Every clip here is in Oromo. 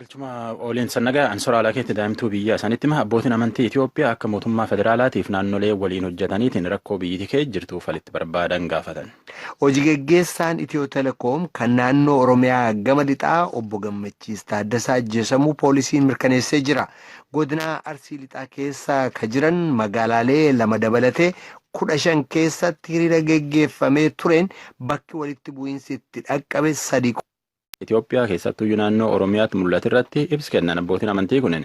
Galchuma ooliin sannagaa ansoraa keetti daa'imtuu biyyaa isaanitti hima abbootiin amantii Itoophiyaa akka mootummaa federaalaatiif naannolee waliin hojjetaniitiin rakkoo biyyattii keessa jirtuuf walitti barbaadan gaafatan. Hojii geggeessaan Itiyoo Telekoom kan naannoo Oromiyaa gama lixaa obbo Gammachiis Taaddasaa ajjeesamuu poolisiin mirkaneessee jira. Godina Arsii lixaa keessa ka jiran magaalaalee lama dabalatee 15 keessatti hiriira geggeeffamee tureen bakki walitti bu'iinsi itti dhaqqabe 3. Itoophiyaa keessattuu naannoo Oromiyaatti mul'atu irratti ibsa kennan abbootiin amantii kunneen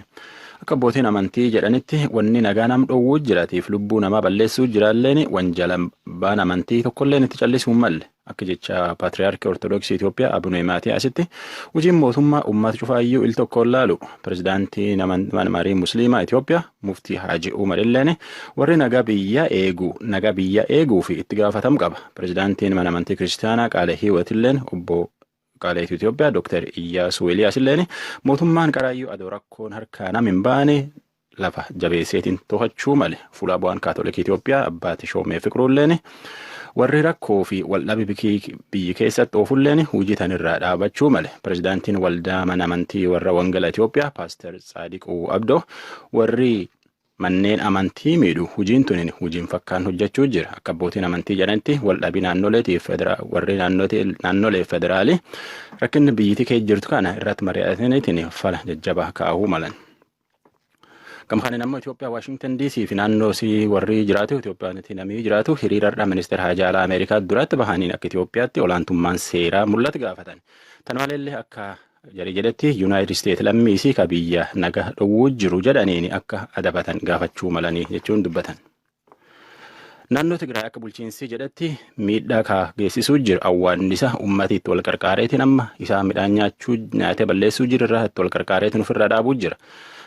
akka abbootiin amantii jedhanitti wanni nagaa nam dhowwuu jiraatiif lubbuu namaa balleessuu jiraalleen wanjalambaan amantii tokkolleen itti callisuu malle akka jecha Paatriyaarkii Ortodoksii Itoophiyaa Abune Maatiyaasitti hojiin mootummaa uummata cufaayyuu il tokkoon laalu pirezidaantii marii musliimaa Itoophiyaa muftii Haaji Umar illeen warri nagaa biyya eeguu fi itti gaafatamu qaba. Pirezidaantiin mana amantii kiristaanaa Qaale Hiiwatilleen obbo Qaaleetu Itoophiyaa Dr. Iyyaasuu Eliyaas illeen mootummaan qaraayyuu adoo rakkoon harkaa nam hin baane lafa jabeesseetiin to'achuu male fuula bu'aan kaatolikii Itoophiyaa abbaati Shoomee Fiqiruulleen warri rakkoo fi waldhabii biyyi keessatti oofulleen hojii tanirraa dhaabachuu male. Pirezidaantiin waldaa mana amantii warra Wangala Itoophiyaa Paaster Tsaadiquu Abdoo warri manneen amantii miidhu hojiin tunin hojiin fakkaan hojjechuu jira. Akka abbootiin amantii jedhanitti waldhabii naannoleetiif warri naannolee federaalii rakkinni biyyittii keessa jirtu kana irratti mari'ataniitiin fala jajjabaa kaa'uu malan. Gamkaan ammoo Itoophiyaa Waashingtan DC fi naannoo warri jiraatu Itoophiyaatti namni jiraatu hiriirarra ministeera Haajaa Alaa Ameerikaa duratti bahaniin akka Itoophiyaatti olaantummaan seeraa mul'atu gaafatan. Tan maleellee akka jarii jedhetti Yuunaayitid Isteet lammiisii ka biyya naga dhowwuu jiru jedhaniin akka adabatan gaafachuu malanii jechuun dubbatan. Naannoo Tigraay akka bulchiinsi jedhetti miidhaa geessisuu jiru awwaannisa ummatiitti wal qarqaareetiin amma isaa midhaan nyaatee balleessuu jiru irraa itti wal qarqaareetiin ofirraa dhaabuu jira.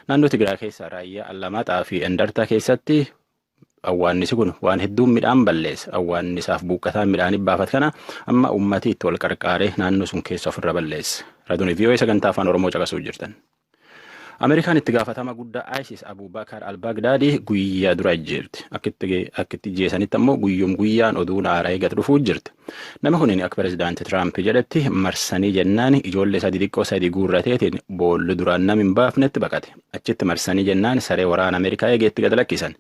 Naannoo Tigraay keessa raayyaa Allamaaxaa fi Endartaa keessatti awwaannisi kun waan hedduun midhaan balleessa. Awwaannisaaf buuqqataan midhaanii baafat kana amma ummatiitti wal qarqaaree naannoo sun keessa ofirra balleessa. Raadiyoo VOA sagantaa afaan Oromoo caqasuu jirtan. Ameerikaan itti gaafatama guddaa ISIS Abubakar al-Baghdadi guyyaa dura jirti. Akka itti jeesanitti ammoo guyyaan oduun haaraa eegatu dhufuu jirti. Nama kunin akka pirezidaantii Tiraamp jedhetti marsanii jennaan ijoollee isaa xixiqqoo sadii guurrateetiin boolli duraan nam hin baafnetti baqate. Achitti marsanii jennaan saree waraana Ameerikaa eegeetti gad lakkisan.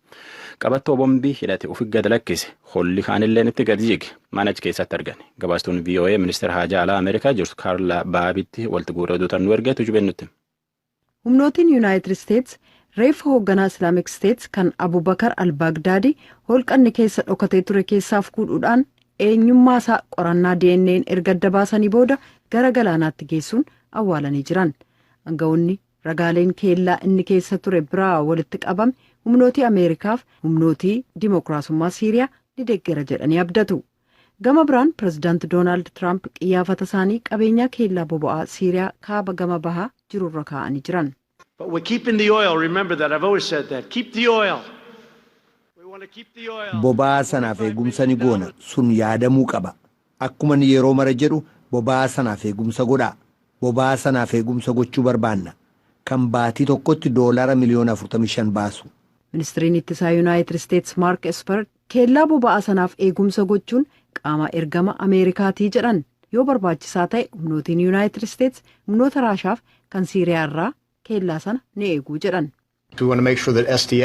Qabattoo bombii hidhate ofi gad lakkise. Holli kaanilleen itti gad jige. Mana achi keessatti argan. Gabaastuun VOA ministeera Haajaa Alaa Ameerikaa jirtu Kaarla Baabitti walitti guurraduutan nu ergeetu jubennutti. Humnootiin Yuunaayitid Isteets reeffa hoogganaa Islaamik Isteets kan Abubakar al-Baghdadi holqanni keessa dhokatee ture keessaaf kuudhuudhaan eenyummaa isaa qorannaa DNA'n erga adda baasanii booda gara galaanaatti geessuun awwaalanii jiran. Aangawoonni ragaaleen keellaa inni keessa ture biraa walitti qabame humnootii Ameerikaaf humnootii Dimookiraasummaa Siiriyaa ni deeggera jedhanii abdatu. Gama biraan pirezidaanti Doonaald Tiraamp qiyyaafata isaanii qabeenyaa keellaa boba'aa Siiriyaa kaaba gama bahaa jirurra kaa'anii jiran. But we're keeping the oil. Remember that. I've always said that. Keep the oil. We want to keep the oil. Boba'aa sanaaf eegumsa ni goona sun yaadamuu qaba. Akkuma yeroo mara jedhu boba'aa sanaaf eegumsa godhaa. Boba'aa sanaaf eegumsa gochuu barbaanna. Kan baatii tokkotti $45 miliyoona baasu. Ministiriin ittisaa Yuunaayitid Isteets Maark Esper keellaa boba'aa sanaaf eegumsa gochuun qaama ergama Ameerikaatii jedhan. Yoo barbaachisaa ta'e humnootiin Yuunaayitid Isteets humnoota Raashaaf kan Siiriyaa irraa keellaa sana ni eeguu jedhan.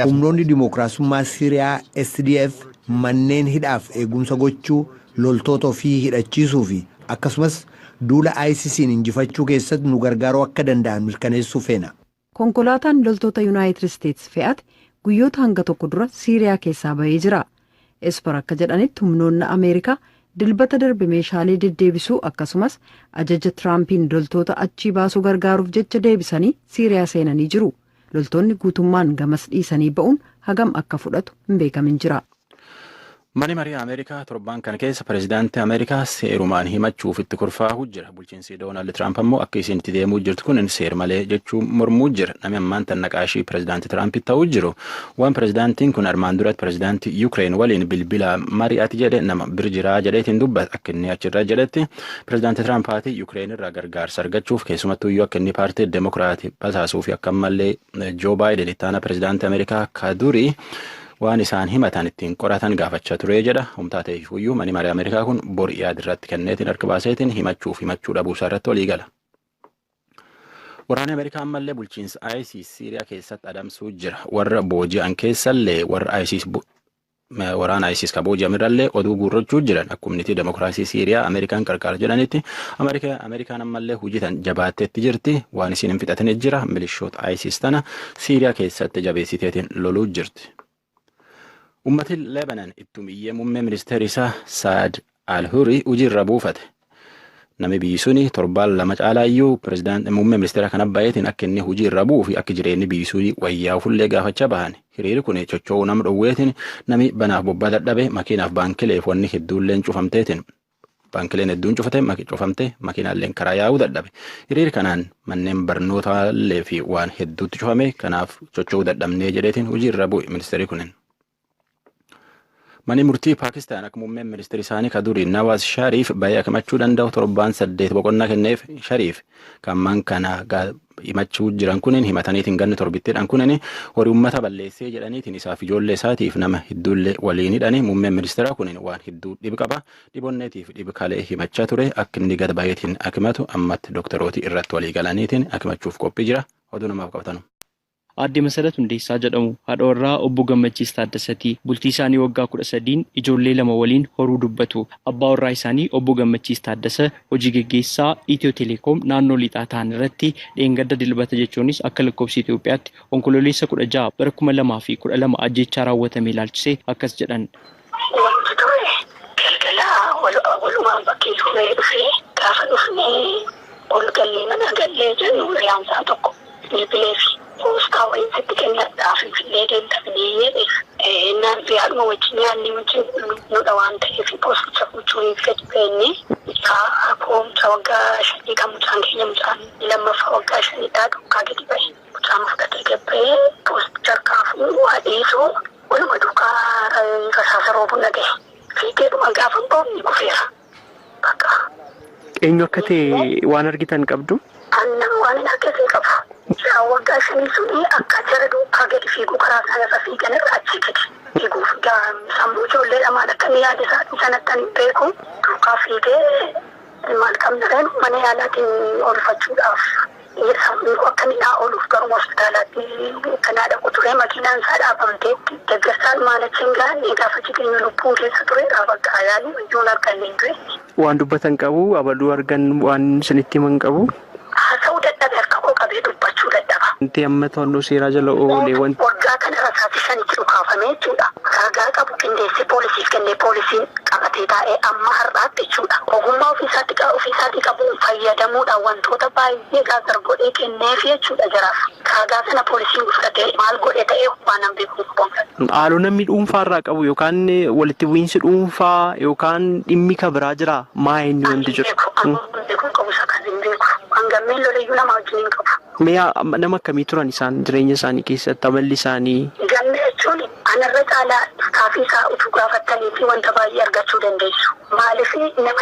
Humnoonni Dimookiraasummaa Siiriyaa SDF manneen hidhaaf eegumsa gochuu loltoota ofii hidhachiisuu fi akkasumas duula ISIS'n injifachuu keessatti nu gargaaruu akka danda'an mirkaneessuu feena. Konkolaataan loltoota Yuunaayitid Isteets fe'ate guyyoota hanga tokko dura Siiriyaa keessaa bahee jira. Esper akka jedhanitti humnoonni Ameerikaa dilbata darbe meeshaalee deddeebisuu akkasumas ajaja Tiraampiin loltoota achii baasuu gargaaruuf jecha deebisanii Siiriyaa seenanii jiru. Loltoonni guutummaan gamas dhiisanii ba'uun hagam akka fudhatu hin beekamin jira. Mani marii Ameerikaa torbaan kana keessa pirezidaantii Ameerikaa seerumaan himachuuf itti kurfaa'uu jira. Bulchiinsi Doonaald Tiraamp ammoo akka isiin itti deemuu jirtu kun seer malee jechuun mormuu jira. Namni ammaan tan naqaashii pirezidaantii Tiraamp ta'uu jiru. Waan pirezidaantiin kun armaan duratti pirezidaantii Yuukireen waliin bilbila mari'ati jedhe nama birjiraa jedheetiin dubbata. Akka inni achirra jedhetti pirezidaantii Tiraampaati Yuukireen irraa gargaarsa argachuuf keessumattuu iyyuu akka inni paartii Demokiraatii basaasuu fi akka ammallee Joo Baayiden ittaana pirezidaantii Ameerikaa kadurii waan isaan himatan ittiin qoratan gaafachaa ture jedha. Humtaa ta'eefuyyuu mani marii Ameerikaa kun bor yaad irratti kenneetiin harka baaseetiin himachuu dhabuu isaa irratti walii gala. Waraanni Ameerikaa ammallee bulchiinsa ISIS Siiriyaa keessatti adamsuu jira. Warra booji'an keessallee warra waraana ISIS ka booji'amirrallee oduu guurrachuu jiran akkumnitii demokiraasii Siiriyaa Ameerikaan qarqaara jedhanitti Ameerikaan ammallee hojjetan jabaatteetti jirti. Waan isin hin fixatin jira. Milishoota ISIS tana Siiriyaa keessatti jabeessiteetiin loluu jirti. Uummatni Lebanon ittumiyyee muummee ministeera isaa Saad Al-Hurri hojiirra buufate. Namni biyyi suni torbaan lama caalaayyuu pirezidaantii muummee ministeera kana baay'eetiin akka inni hojiirra buufi akka jireenyi biyyi suni wayyaa fullee gaafachaa bahan. Hiriirri kun chocho'uu nama dhowweetiin namni banaaf bobbaa dadhabe makiinaaf baankileef wanni hedduulleen cufamteetiin. Baankileen hedduun cufamte makiinaalleen karaa yaa'uu dadhabe. Hiriirri kanaan manneen barnootaallee fi waan hedduutti cufame kanaaf chocho'uu dadhabnee jedheetiin hojiirra bu'e ministeerri kunin. Manni murtii Paakistaan akka muummeen ministeera isaanii ka durii Nawaaz Shariif baay'ee himachuu danda'u torbaan 8 boqonnaa kenneef Shariif kan man kana himachuu jiran kunin himataniitiin ganni torbittiidhaan kunin horii uummata balleessee jedhaniitiin isaaf ijoollee isaatiif nama hedduullee waliin hidhanii muummeen ministeera kunin waan hedduu dhibi qaba dhibonneetiif dhibi kalee himachaa ture akka inni gad baay'eetiin akimatu ammatti dooktarootii irratti walii galaniitiin akimachuuf qophii jira oduu namaaf qabatanu. Aadde Masarat Hundeessaa jedhamu haadha warraa obbo Gammachiis Taaddasaati. Bultii isaanii waggaa 13 ijoollee 2 waliin horuu dubbatu. Abbaa warraa isaanii obbo Gammachiis Taaddasa hojii geggeessaa Itiyoo Teleekoom naannoo lixaa ta'an irratti dheengadda dilbata jechuunis akka lakkoofsa Itoophiyaatti onkololeessa 16 bara 2012 ajjechaa raawwatame ilaalchisee akkas jedhan. Wanti ture galgala walumaan bakkee turee dhufee gaafa dhufnee ol gallee mana gallee jennu riyaansaa tokko bilbileefi. Poostaa wayii sitti kennadhaaf illee deemtafnee jedheef naan fi haadhuma wajjin yaadni nudha waan ta'eef poosticha gochuu hin fedhi beenne poomcha waggaa 5 kan mucaan keenya mucaan lammaffaa waggaa 5 duukaa gadi ba'e mucaan fudhatee gabbee poosticha harkaafuu haadhiisuu waluma duukaa rasaasa roobuu nagahe fiigeedhuma gaafa boomni kufeera bakka. Eenyu akka ta'e waan argitan qabdu? Annama waan hin argitee qabu. Waggaa 5 suni akka jara duukaa gadi fiiguu karaa sanarra fiigan irra achi gadi fiiguuf sammuu ijoollee lamaan akka inni yaada isaatii sanatti ani beeku duukaa fiigee maal qabnareen mana yaalaatiin oolfachuudhaaf sammuu akka inni naa ooluuf garuma hospitaalaatti kanaa dhaqu ture makiinaan isaa dhaabamteetti deeggarsaan maalachiin gaanii gaafa jireenya lubbuun keessa ture dhaabaggaa yaalii ijoon arganne ture. Waan dubbatan qabu abaluu argan waan isinitti himan qabu. Haasa'uu dadhabe harka koo qabee dubbachuu dadhaba. Wanti amma to'annoo seeraa jala oolee wanti. Waggaa kana rasaasi shanitti dhukaafamee jechuudha. Ragaa qabu qindeessee poolisiif kennee poolisiin qabatee taa'ee amma har'aatti jechuudha. Ogummaa ofiisaatii qabuun fayyadamuudhaan wantoota baay'ee gaazar godhee kenneef jechuudha jaraaf. Ragaa sana poolisiin fudhatee maal godhe ta'ee waan hin beeku. Haaloo namni dhuunfaarraa qabu yookaan walitti bu'iinsi dhuunfaa yookaan dhimmi kabiraa jira maa inni wanti jiru? Beekuun qabu isa kan hin beeku. Hangammeen loleeyyuu nama wajjin hin qabu. Nama akkamii turan isaan jireenya isaanii keessatti amalli isaanii? Gamme jechuun anarra caalaa istaafii isaa utuu gaafattanii fi wanta baay'ee argachuu dandeessu. Maaliif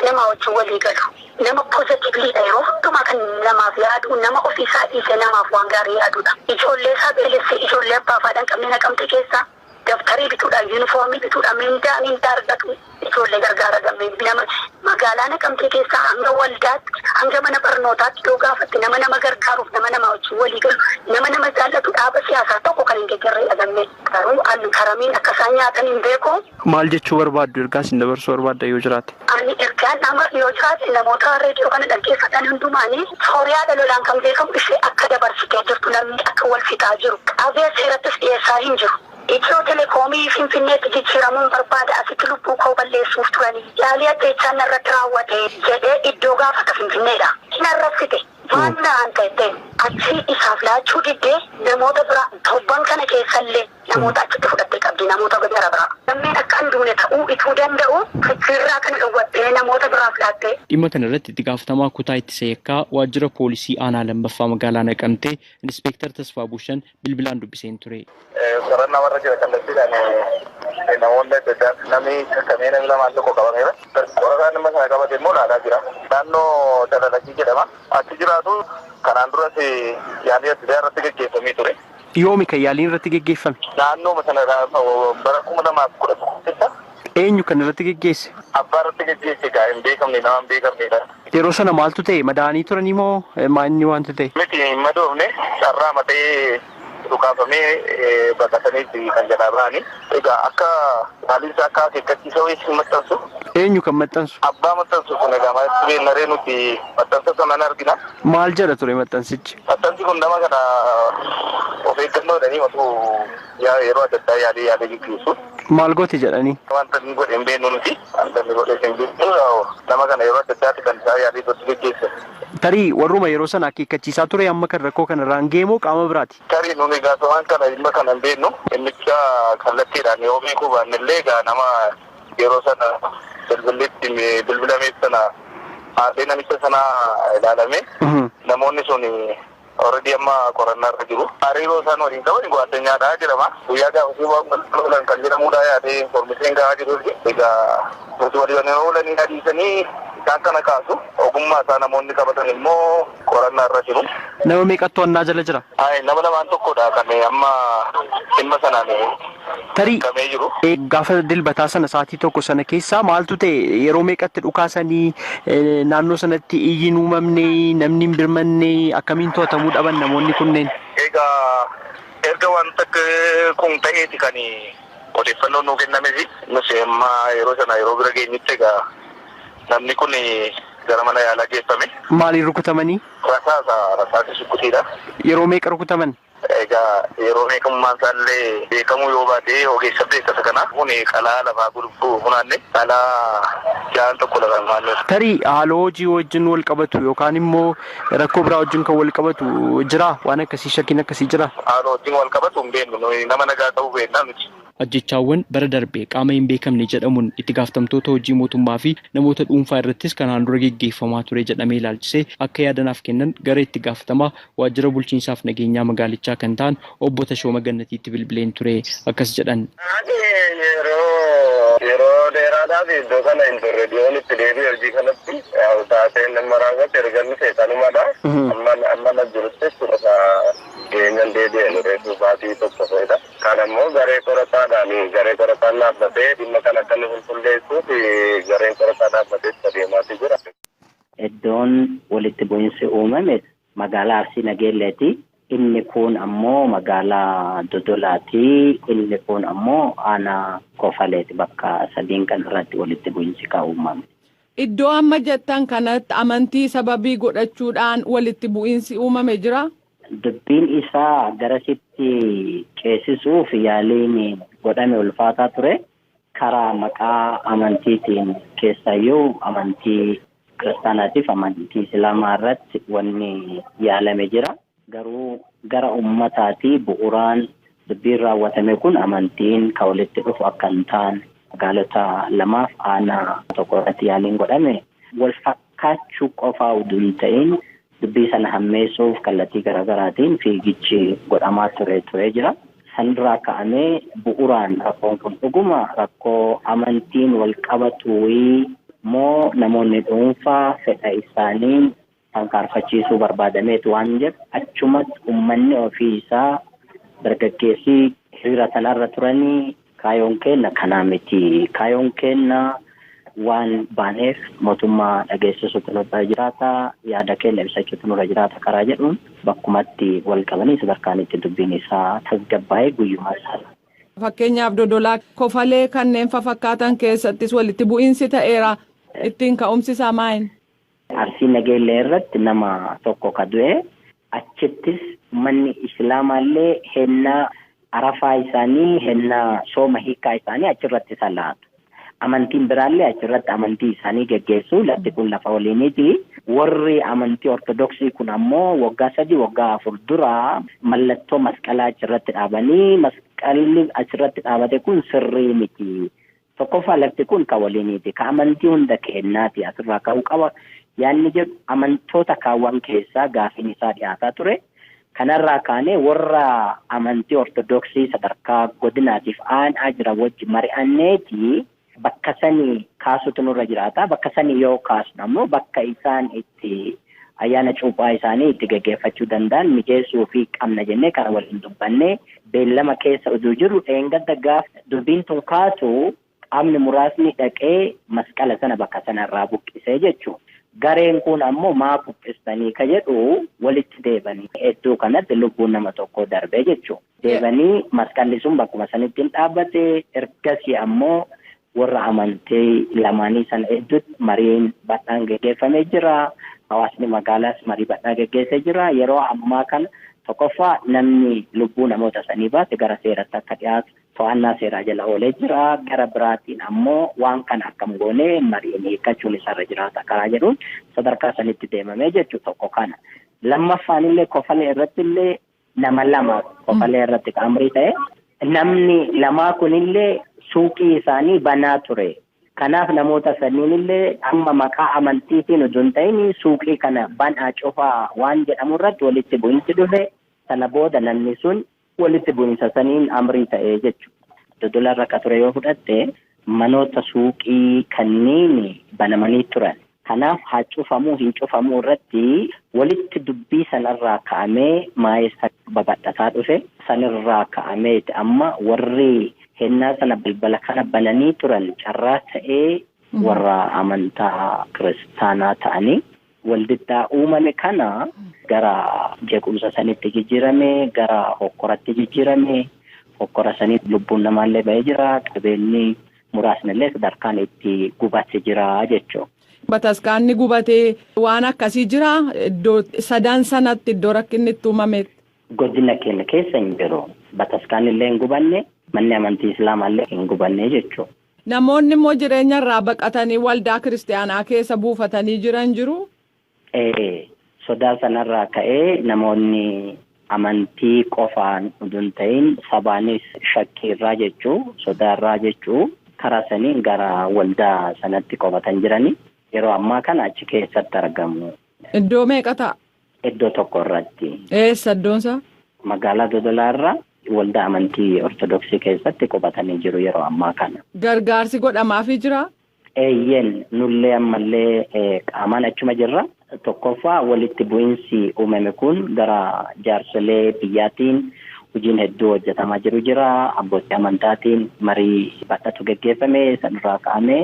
nama wajjin walii galu. Nama poozitiivliidha yeroo hundumaa kan namaaf yaadu nama ofiisaa dhiisee namaaf waan gaarii yaadudha. Ijoollee isaa beelessee ijoollee abbaa faadhaan qabne naqamte keessaa dabtarii bituudhaan yuunifoomii bituudhaan mindaa argatu ijoollee gargaara gammee nama magaalaa naqamtee keessaa hanga waldaatti hanga mana barnootaatti yoo gaafatte nama gargaaruuf nama wajjin walii galu nama jaallatu dhaaba siyaasaa tokko kan hin deeggarre gammee garuu karamiin akka isaan nyaatan hin beeku. Maal jechuu barbaaddu ergaa isin dabarsuu barbaadda yoo jiraate? Ani ergaan nama yoo jiraate namoota reediyoo kana dhaggeeffatan hundumaanii sooriyaa lolaan kan beekamu ishee akka dabarsitee jirtu namni akka wal fixaa jiru qabee seerattis dhiyeessaa hin jiru. Itiyoo Teleekoomii Finfinneetti jijjiiramuun barbaada asitti lubbuu koo balleessuuf turanii yaalii ajjeechaan irratti raawwate jedhee iddoo gaafata Finfinneedha. Hin arrabsite waan naan ta'e achi isaaf laachuu diddee namoota biraa torban kana keessallee namoota achitti fudhattee qabdi namoota gara biraa. Lammeen akka hin duune ta'uu ituu danda'u fichirraa kana dhowwattee namoota biraaf laattee. Dhimma kana irratti itti gaafatamaa kutaa ittisa yakkaa waajjira poolisii aanaa lammaffaa magaalaa Naqamtee Inspektar Tasfaa Bushan bilbilaan dubbiseen ture. Sarara warra jira kallattiidhaan namoonni adda addaa namni kakkamee namni lamaan tokko qabameera. Qoraqaan nama sana qabate immoo laalaa jira. Naannoo Dalalaqii jedhama. Achi jiraatu kanaan duras yaalii adda irratti gaggeeffamee ture. Yoomi kan yaaliin irratti gaggeeffame? Naannoo sana bara 2011 keessa Eenyu kan irratti geggeesse? Abbaa irratti geggeesse gaa hin beekamne nama hin beekamnedha. Yeroo sana maaltu ta'e? Madaa'anii turanii moo maanni wanti ta'e? Miti hin madoofne carraa matee dhukaafamee baqataniitti kan jalaa ba'anii. Egaa akka haaliinsa akka akeekkachiisa wayii maxxansu. Eenyu kan maxxansu? Abbaa maxxansu kun egaa maalitti beeknaree nuti maxxansa sana argina. Maal jedha ture maxxansichi? Maxxansi kun nama kana of eeggannoodhanii matuu yeroo adda addaa yaadee gaggeessu. Maal gooti jedhanii? Wanta inni godhe hin beeknu nuti. Wanta inni godhe hin beeknu nama kana yeroo adda addaatti kan isaa yaadee gotti gaggeessa. Tarii warruma yeroo sana akeekkachiisaa ture amma kan rakkoo kana irraan geemoo qaama biraati? Tarii nuni gaafawwan kana dhimma kana hin beeknu. Innicha kallattiidhaan yoo beekuu baannellee egaa nama yeroo sana bilbilameef sana haadhee namicha sana ilaalame namoonni sun already amma qorannaa irra jiru. Hariiroo isaan waliin qaban addunyaadhaa jedhama. Guyyaa gaafasii waan kan jedhamudha yaadee informeeshiin gahaa jiru. Egaa nuti waliin oolanii adiisanii isaan kana kaasu. Ogummaa isaa namoonni qabatan immoo qorannaa irra jiru. Nama meeqattu annaa jala jira? Nama lamaan tokkodha kan amma dhimma sanaan tarii kamee jiru. Gaafa dilbataa sana sa'aatii tokko sana keessaa maaltu ta'e? Yeroo meeqatti dhukaasanii naannoo sanatti iyyiin uumamne namni hin birmanne akkamiin to'atamuu dhaban namoonni kunneen? Egaa erga wanta kun ta'eeti kan odeeffannoon nuu kennamefi nuti amma yeroo sana yeroo bira geenyutti egaa namni kun gara mana yaalaa geeffame. Maaliin rukutamanii? Rasaasa sukkuutiidha. Yeroo meeqa rukutaman? Egaa yeroo meeqummaan isaallee beekamuu yoo baate ogeessa beekasa kana kun qalaa lafaa gurguruu funaanne qalaa jaan tokko lafa maannoo. Tarii haaloo hojii wajjin wal qabatu yookaan immoo rakkoo biraa wajjin kan wal qabatu jira? Waan akkasii shakkiin akkasii jira? Haaloo wajjin wal qabatu hin beeknu nama nagaa ta'uu beeknaa nuti. Ajjechaawwan bara darbee qaama hin beekamne jedhamuun itti gaafatamtoota hojii mootummaa fi namoota dhuunfaa irrattis kanaan dura geggeeffamaa ture jedhamee ilaalchisee akka yaadanaaf kennan gara itti gaafatamaa waajjira bulchiinsaaf nageenyaa magaalichaa kan ta'an obbo Tashooma Gannatiitti bilbileen ture akkas jedhan. Yeroo dheeraadhaaf iddoo kana hin turre dhiyoon itti deebi'e hojii kanatti taateen nama raawwate erganni seexanumadha. Amma na jirutti keenyan deebi'e reefu baatii tokko fa'idha. Kan ammoo garee qorataadhaan garee qorataan dhaabbatee dhimma kan akka nu qulqulleessuuf gareen qorataa dhaabbatee adeemaati jira. Iddoon walitti bu'iinsi uumame magaalaa Arsii Nageelleeti. Inni kun ammoo magaalaa Dodolaati. Inni kun ammoo aanaa Kofaleeti. Bakka sadiin kan irratti walitti bu'iinsi kan uumame. Iddoo amma jettan kanatti amantii sababii godhachuudhaan walitti bu'iinsi uumame jira? Dubbiin isaa garasitti ceesisuuf yaaliin godhame ulfaataa ture. Karaa maqaa amantiitiin keessayyuu amantii kiristaanaatiif amantii islaamaa irratti wanni yaalame jira. Garuu gara ummataati bu'uuraan dubbiin raawwatame kun amantiin kan walitti dhufu akka hin taane magaalota lamaaf aanaa tokko irratti yaaliin godhame wal fakkaachuu qofaa utuu hin ta'in dubbii sana hammeessuuf kallattii garaagaraatiin fiigichi godhamaa ture jira. Sanirraa ka'amee bu'uuraan rakkoon kun dhuguma rakkoo amantiin wal qabatu moo namoonni dhuunfaa fedha isaanii kan kaarfachiisuu barbaadameetu waan jedhu achumatti uummanni ofii isaa dargaggeessii hiriira sanarra turanii kaayoon kenna kanaa miti. Kaayoon kenna waan baaneef mootummaa dhageessisuutu nurra jiraata yaada keenya ibsachuutu nurra jiraata karaa jedhuun bakkumatti wal qabanii sadarkaan itti dubbiin isaa tasgabbaa'ee guyyumaa isaa. Fakkeenyaaf Dodolaa Kofalee kanneen fakkaatan keessattis walitti bu'iinsi ta'eera. Ittiin ka'umsi isaa maali? Arsii Nageellee irratti nama tokko ka du'e achittis manni islaamaallee hennaa arafaa isaanii hennaa sooma hiikaa isaanii achirratti salaatu. Amantiin biraallee achirratti amantii isaanii geggeessu lafti kun lafa waliiniti. Warri amantii ortodoksii kun ammoo waggaa 3 waggaa 4 dura mallattoo masqalaa achirratti dhaabanii masqalli achirratti dhaabate kun sirrii miti. Tokkoffaa lafti kun kan waliiniti. Ka amantii hunda kennaati asirraa ka'uu qaba. Yaanni jedhu amantoota kaawwan keessaa gaafiin isaa dhiyaataa ture. Kanarraa kaanee warra amantii ortodoksii sadarkaa godinaatiif aanaa jira wajji mari'anneeti bakka sanii kaasutu nurra jiraata. Bakka sanii yoo kaasnu ammoo bakka isaan itti ayyaana cuuphaa isaanii itti gaggeeffachuu danda'an mijeessuu fi qabna jennee kana waliin dubbannee beellama keessa utuu jiru eengadda gaaf dubbiin tun kaatu qaamni muraasni dhaqee masqala sana bakka sanarraa buqqisee jechuudha. Gareen kun ammoo maa buqqistanii ka jedhu walitti deebanii iddoo kanatti lubbuun nama tokko darbee jechuudha. Deebanii masqalli sun bakkuma sanitti hin dhaabbate ergasii ammoo warra amantii lamaanii sana hedduutti mariin bal'aan geggeeffamee jira. Hawaasni magaalaas marii bal'aa geggeessee jira. Yeroo ammaa kana tokkoffaa namni lubbuu namoota sanii baate gara seeratti akka dhiyaatu to'annaa seeraa jala oolee jira. Gara biraatiin ammoo waan kana akkam goonee mariin hiikachuun isarra jiraata karaa jedhuun sadarkaa sanitti deemamee jechuu tokko kana. Lammaffaan illee kofalee irratti illee nama lama kofalee irratti qaamrii ta'e namni lamaa kunillee suuqii isaanii banaa ture. Kanaaf namoota sanniin illee amma maqaa amantiitiin utuu hin ta'in suuqii kana banaa cufaa waan jedhamu irratti walitti bu'insi dhufe. Sana booda namni sun walitti bu'insa saniin amrii ta'ee jechuudha. Dodola irra akka ture yoo fudhatte manoota suuqii kanneen banamanii turan. Kanaaf haa cufamuu hin cufamuu irratti walitti dubbii sanarraa ka'amee maayessa babal'ataa dhufe. Sanirraa ka'amee amma warri hennaa sana balbala kana bananii turan carraa ta'ee warra amantaa kiristaanaa ta'anii waldiddaa uumame kana gara jeequmsa sanitti jijjiirame, gara hokkoratti jijjiirame. Hokkora sanitti lubbuun namaallee ba'ee jira. Qabeenyi muraasnillee sadarkaan itti gubatee jira jechuudha. Bataskaanni gubatee waan akkasii jira iddoo sadan sanatti iddoo rakkinni itti uumametti. Godina keenya keessa hin jiru. Bataskaanni illee hin gubanne, manni amantii islaamallee hin gubanne jechuudha. Namoonni immoo jireenya irraa baqatanii waldaa kiristaanaa keessa buufatanii jiran jiru? Sodaa sanarraa ka'ee namoonni amantii qofaan utuu hin ta'in sabaanis shakkii irraa jechuu, sodaa irraa jechuu karaa saniin gara waldaa sanatti qofatan jiranii yeroo ammaa kana achi keessatti argamu. Iddoo meeqa ta'a? Iddoo tokko irratti. Eessa iddoonsaa? Magaalaa Dodolaa irraa waldaa amantii ortodoksii keessatti qubatanii jiru yeroo ammaa kana. Gargaarsi godhamaafii jira? Eeyyeen nullee ammallee qaamaan achuma jirra. Tokkoffaa walitti bu'insi uumame kun gara jaarsolee biyyaatiin hojiin hedduu hojjetamaa jiru jira. Abbootii amantaatiin marii bal'atu geggeeffame sanirraa ka'ame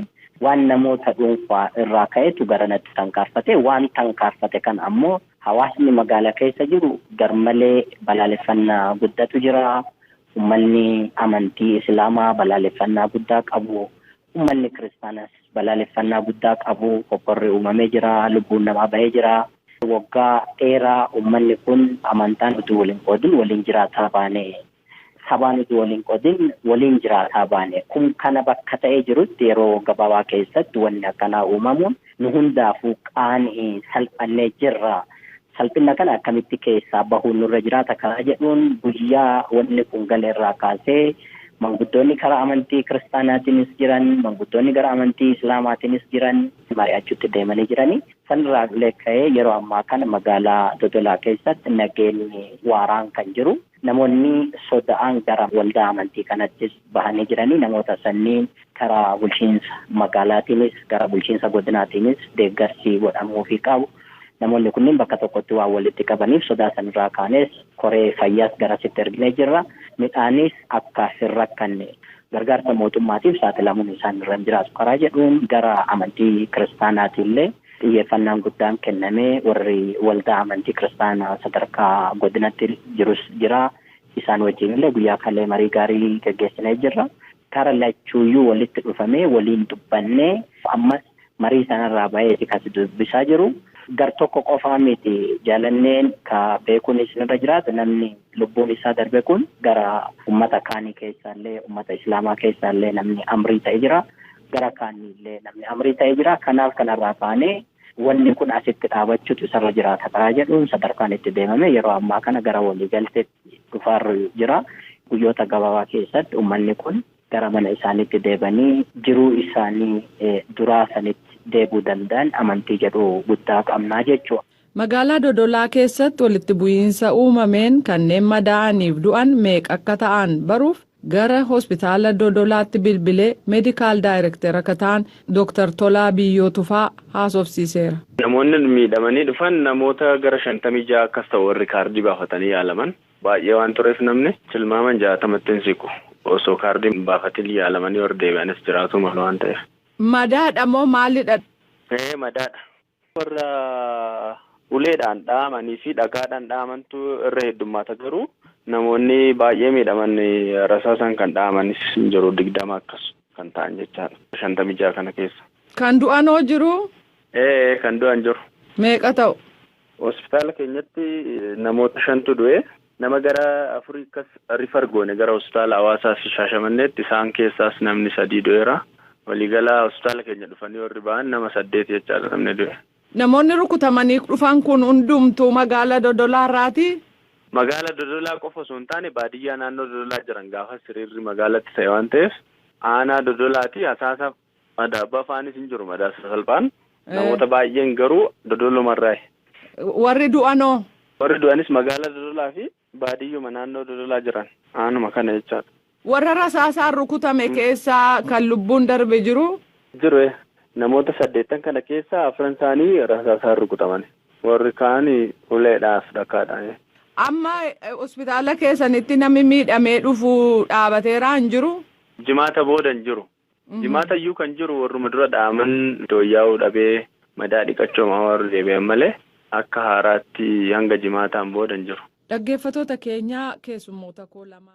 waan namoota dhuunfaa irraa ka'etu garanatti tankaarfate. Waan tankaarfate kan ammoo hawaasni magaalaa keessa jiru garmalee balaaleffannaa guddatu jira. Uummanni amantii islaamaa balaaleffannaa guddaa qabu. Uummanni kiristaanas balaaleffannaa guddaa qabu. Hokkorri uumamee jira. Lubbuun namaa ba'ee jira. Waggaa dheeraa uummanni kun amantaan utuu waliin qoodin waliin jiraataa baane. Sabaan utuu waliin qoodin waliin jiraataa baane. Kun kana bakka ta'ee jirutti yeroo gabaabaa keessatti wanni akkanaa uumamuun nu hundaafuu qaanii salphannee jirra. Salphina kana akkamitti keessaa bahuun nurra jiraata karaa jedhuun guyyaa wanni kun galeerraa kaasee manguddoonni karaa amantii kiristaanaatiinis jiran, manguddoonni gara amantii islaamaatiinis jiran mari'achuutti deemanii jiranii. Sanirraa ka'ee yeroo ammaa kana magaalaa Dodolaa keessatti nageenyi waaraan kan jiru. Namoonni soda'an gara waldaa amantii kanattis bahanii jiranii. Namoota sanniin karaa bulchiinsa magaalaatiinis gara bulchiinsa godinaatiinis deeggarsi godhamuufii qabu. Namoonni kunniin bakka tokkotti waan walitti qabaniif sodaa sanirraa kaanes koree fayyaas garasitti erginee jirra. Midhaanis akka hin rakkanne gargaarsa mootummaatiif saaxilamuun isaan irra jiraatu karaa jedhuun gara amantii kiristaanaatiillee xiyyeeffannaan guddaan kennamee warri waldaa amantii kiristaanaa sadarkaa godinatti jirus jira. Isaan wajjin illee guyyaa kalee marii gaarii geggeessinee jirra. Karaa lachuuyyuu walitti dhufamee waliin dubbannee ammas marii sanarraa baay'ee kasi dubbisaa jiru. Gar tokko qofaa miti jaalanneen ka beekuun isinirra jiraatu namni lubbuun isaa darbe kun gara ummata kaanii keessaallee ummata islaamaa keessaallee namni amrii ta'e jira. Gara kaaniillee namni amrii ta'e jira. Kanaaf kanarraa kaanee wanni kun asitti dhaabachuutu isarra jiraata karaa jedhuun sadarkaan itti deemame yeroo ammaa kana gara waliigalteetti dhufaarra jira. Guyyoota gabaabaa keessatti ummanni kun gara mana isaaniitti deebanii jiruu isaanii duraa sanitti deebuu danda'an amantii jedhu guddaa qabnaa jechuudha. Magaalaa Dodolaa keessatti walitti bu'iinsa uumameen kanneen madaa'aniif du'an meeqa akka ta'an baruuf gara hospitaala Dodolaatti bilbilee meedikaal daayireekter akka ta'an Dr. Tolaa Biyyoo Tufaa haasofsiiseera. Namoonni miidhamanii dhufan namoota gara 56 akkas ta'u warri kaardii baafatanii yaalaman baay'ee waan tureef namni tilmaaman 60tti hin siqu. osoo kaardiin baafatil yaalamanii hor deebi'anis jiraatu malu waan ta'eef. Madaadha moo maalidha? Madaadha. Warra uleedhaan dhahamanii fi dhagaadhaan dhahamantu irra heddummaata garuu namoonni baay'ee miidhaman rasaasan kan dhahamanis jiru 20 akkas kan ta'an jechaadha. 56 kana keessa. Kan du'an hoo jiru? Kan du'an jiru. Meeqa ta'u? Hospitaala keenyatti namoota 5tu du'e. Nama gara 4 akkas rifar goone gara hospitaala Hawaasaa fi Shaashamanneetti isaan keessaas namni 3 du'eera. Waliigala hospitaala keenya dhufanii warri ba'an nama 8 jechaadha namni du'e. Namoonni rukutamanii dhufan kun hundumtuu magaalaa Dodolaa irraati? Magaalaa Dodolaa qofa osoo hin taane baadiyyaa naannoo Dodolaa jiran gaafa siriirri magaalatti ta'e waan ta'eef aanaa Dodolaati Asaasaaf Madaabaa faanis hin jiru madaasa salphaan namoota baay'een garuu Dodolumarraayi. Warri du'anoo? Warri du'anis magaalaa Dodolaa fi baadiyyuma naannoo Dodolaa jiran aanuma kana jechaadha. Warra rasaasaan rukutame keessaa kan lubbuun darbe jiru? Jiru namoota 8 kana keessaa 4 isaanii rasaasaan rukutaman. Warri kaan uleedhaaf dhakaadhaan. Amma hospitaala keessanitti namni miidhamee dhufu dhaabateeraa hin jiru? Jimaata booda hin jiru. Jimaata iyyuu kan jiru warruma dura dhaaman dooyyaa'uu dhabee madaa dhiqachooma warri deebi'an malee akka haaraatti hanga jimaataan booda hin jiru. Dhaggeeffattoota keenyaa keessummoota koo lama.